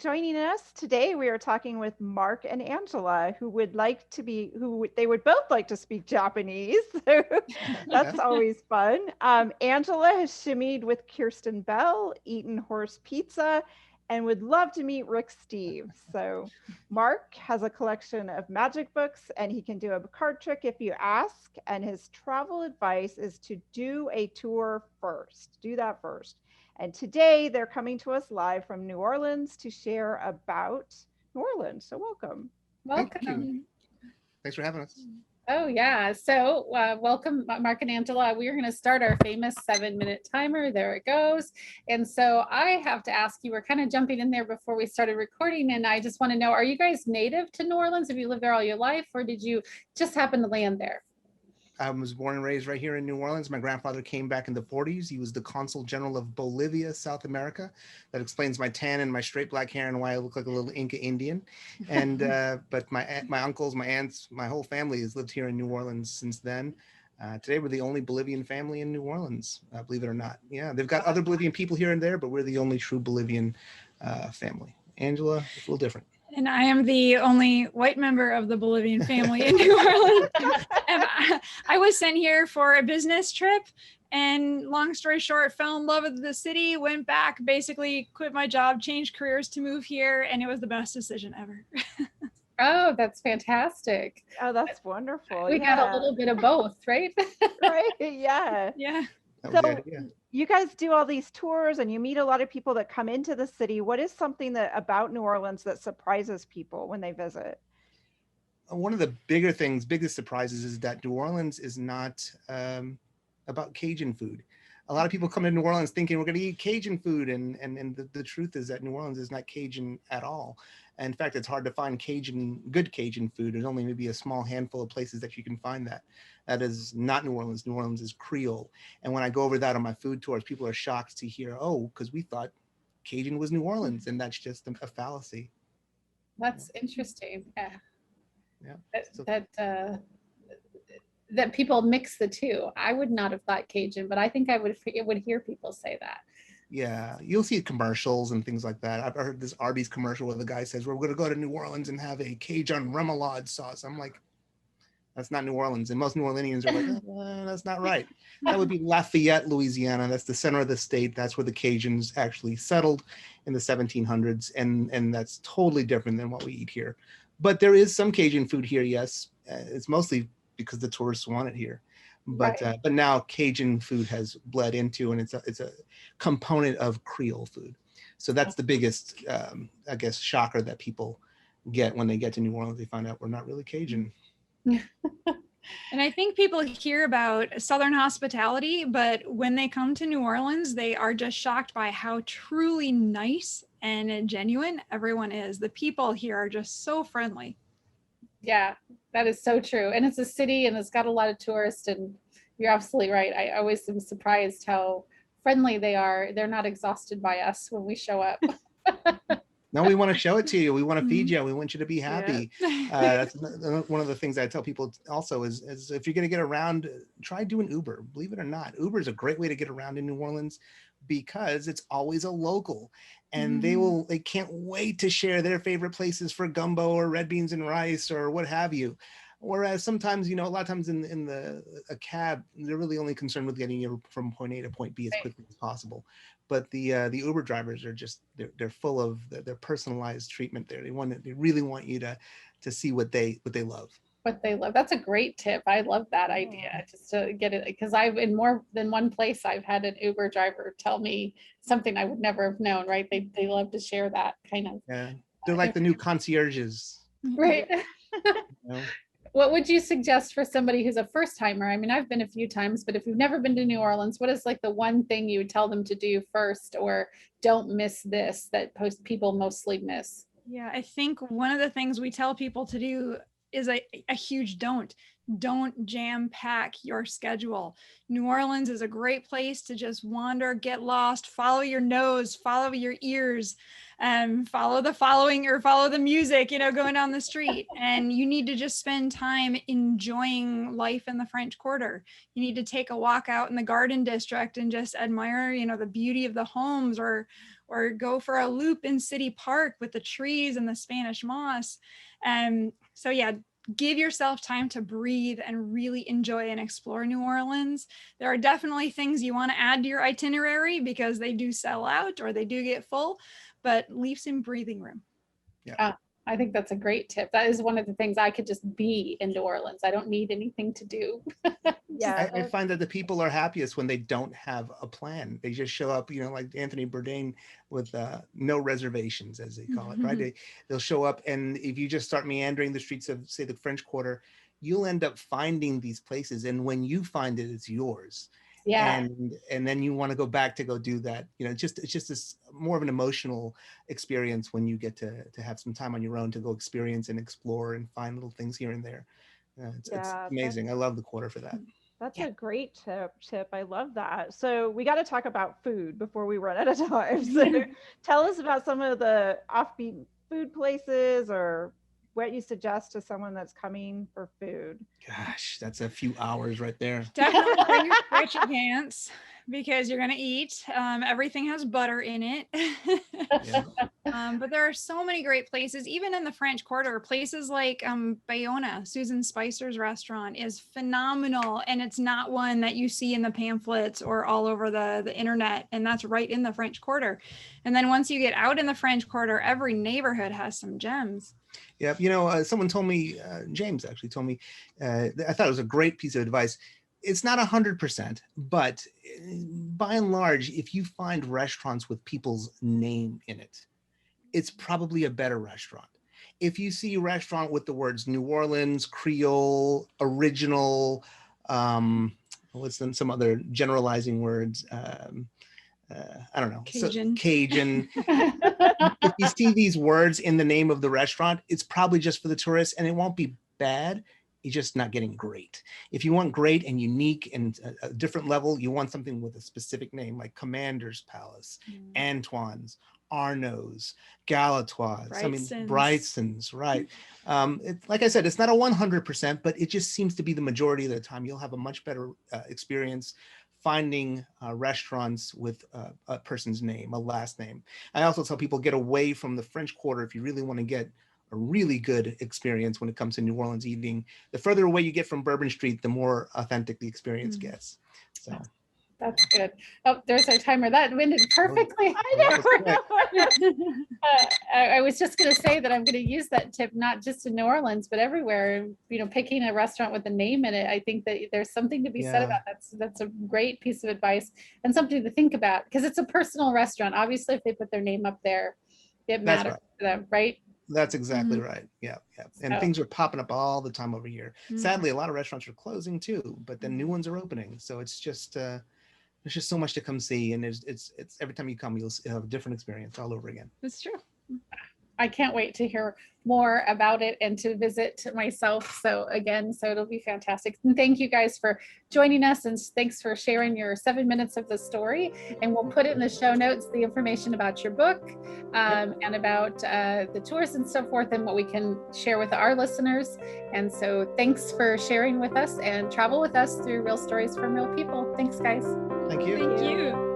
joining us today. We are talking with Mark and Angela, they would both like to speak Japanese. So that's always fun. Angela has shimmied with Kirsten Bell, eaten horse pizza, and would love to meet Rick Steve. So Mark has a collection of magic books, and he can do a card trick if you ask. And his travel advice is to do a tour first. Do that first. And today they're coming to us live from New Orleans to share about New Orleans. So welcome. Thank you. Thanks for having us. Oh yeah, so welcome Mark and Angela. We are going to start our famous 7-minute timer. There it goes. And so I have to ask you, we're kind of jumping in there before we started recording, and I just want to know, are you guys native to New Orleans? Have you lived there all your life, or did you just happen to land there? I was born and raised right here in New Orleans. My grandfather came back in the 40s. He was the consul general of Bolivia, South America. That explains my tan and my straight black hair and why I look like a little Inca Indian. And but my uncles, my aunts, my whole family has lived here in New Orleans since then. Today we're the only Bolivian family in New Orleans, believe it or not. Yeah, they've got other Bolivian people here and there, but we're the only true Bolivian family. Angela, it's a little different. And I am the only white member of the Bolivian family in New Orleans. I was sent here for a business trip, and long story short, fell in love with the city, went back, basically quit my job, changed careers to move here, and it was the best decision ever. Oh, that's fantastic. Oh, that's wonderful. We got a little bit of both, right? Right, yeah. Yeah. So you guys do all these tours and you meet a lot of people that come into the city. What is something about New Orleans that surprises people when they visit? One of the biggest surprises is that New Orleans is not about Cajun food. A lot of people come to New Orleans thinking we're going to eat Cajun food, and the truth is that New Orleans is not Cajun at all. In fact, it's hard to find good Cajun food. There's only maybe a small handful of places that you can find that. That is not New Orleans. New Orleans is Creole. And when I go over that on my food tours, people are shocked to hear, oh, because we thought Cajun was New Orleans, and that's just a fallacy. That's interesting. Yeah. Yeah. That people mix the two. I would not have thought Cajun, but I think I would hear people say that. Yeah, you'll see commercials and things like that. I've heard this Arby's commercial where the guy says, we're going to go to New Orleans and have a Cajun remoulade sauce. I'm like, that's not New Orleans. And most New Orleanians are like, that's not right. That would be Lafayette, Louisiana. That's the center of the state. That's where the Cajuns actually settled in the 1700s. And that's totally different than what we eat here. But there is some Cajun food here, yes. It's mostly because the tourists want it here. But Right. But now Cajun food has bled into, and it's a component of Creole food. So that's the biggest, I guess, shocker that people get when they get to New Orleans. They find out we're not really Cajun. And I think people hear about Southern hospitality, but when they come to New Orleans, they are just shocked by how truly nice and genuine everyone is. The people here are just so friendly. Yeah, that is so true. And it's a city and it's got a lot of tourists, and you're absolutely right. I always am surprised how friendly they are. They're not exhausted by us when we show up. No, we want to show it to you. We want to feed you. We want you to be happy. That's one of the things I tell people also is if you're going to get around, try doing Uber. Believe it or not, Uber is a great way to get around in New Orleans because it's always a local, and they can't wait to share their favorite places for gumbo or red beans and rice or what have you. Whereas sometimes, a lot of times in a cab, they're really only concerned with getting you from point A to point B as quickly as possible. But the Uber drivers are just they're full of their personalized treatment there. They really want you to see what they love. What they love. That's a great tip. I love that idea, just to get it, because I've in more than one place I've had an Uber driver tell me something I would never have known, right? They love to share that kind of. Yeah, they're like the new concierges. Right. You know? What would you suggest for somebody who's a first timer? I mean, I've been a few times, but if you've never been to New Orleans, what is like the one thing you would tell them to do first, or don't miss this that people mostly miss? Yeah, I think one of the things we tell people to do is a huge don't. Don't jam pack your schedule. New Orleans is a great place to just wander, get lost, follow your nose, follow your ears, follow the music, going down the street. And you need to just spend time enjoying life in the French Quarter. You need to take a walk out in the Garden District and just admire, the beauty of the homes, or go for a loop in City Park with the trees and the Spanish moss. So yeah, give yourself time to breathe and really enjoy and explore New Orleans. There are definitely things you want to add to your itinerary because they do sell out or they do get full, but leave some breathing room. Yeah. I think that's a great tip. That is one of the things. I could just be in New Orleans. I don't need anything to do. Yeah. I find that the people are happiest when they don't have a plan. They just show up, like Anthony Bourdain with no reservations, as they call it, right? They'll show up, and if you just start meandering the streets of, say, the French Quarter, you'll end up finding these places. And when you find it, it's yours. Yeah. And then you want to go back to go do that. It's just this more of an emotional experience when you get to have some time on your own to go experience and explore and find little things here and there. It's amazing. I love the Quarter for that. That's a great tip. I love that. So we got to talk about food before we run out of time. So tell us about some of the offbeat food places, or what you suggest to someone that's coming for food. Gosh, that's a few hours right there. Definitely bring your stretchy pants because you're going to eat. Everything has butter in it. Yeah. But there are so many great places, even in the French Quarter. Places like Bayona, Susan Spicer's restaurant is phenomenal. And it's not one that you see in the pamphlets or all over the internet. And that's right in the French Quarter. And then once you get out in the French Quarter, every neighborhood has some gems. Yeah, someone told me, James actually told me, I thought it was a great piece of advice. It's not 100%, but by and large, if you find restaurants with people's name in it, it's probably a better restaurant. If you see a restaurant with the words New Orleans, Creole, original, some other generalizing words, I don't know. Cajun. Cajun. If you see these words in the name of the restaurant, it's probably just for the tourists, and it won't be bad. You're just not getting great. If you want great and unique and a different level, you want something with a specific name, like Commander's Palace, Antoine's, Arnaud's, Galatoire's, Brightson's, right? Like I said, it's not a 100%, but it just seems to be the majority of the time. You'll have a much better experience finding restaurants with a person's name, a last name. I also tell people, get away from the French Quarter if you really want to get a really good experience when it comes to New Orleans eating. The further away you get from Bourbon Street, the more authentic the experience gets. So that's good. Oh, there's our timer. That ended perfectly. I was just going to say that I'm going to use that tip, not just in New Orleans, but everywhere. Picking a restaurant with a name in it. I think that there's something to be said about that. That's a great piece of advice and something to think about, because it's a personal restaurant. Obviously, if they put their name up there, it matters to them, right? That's exactly right. Yeah. And things are popping up all the time over here. Sadly, a lot of restaurants are closing too, but then new ones are opening. So it's just there's just so much to come see, and it's every time you come, you'll have a different experience all over again. That's true. I can't wait to hear more about it and to visit myself. So it'll be fantastic. And thank you guys for joining us, and thanks for sharing your 7 minutes of the story. And we'll put it in the show notes, the information about your book and about the tours and so forth, and what we can share with our listeners. And so thanks for sharing with us and travel with us through real stories from real people. Thanks, guys. Thank you. Thank you.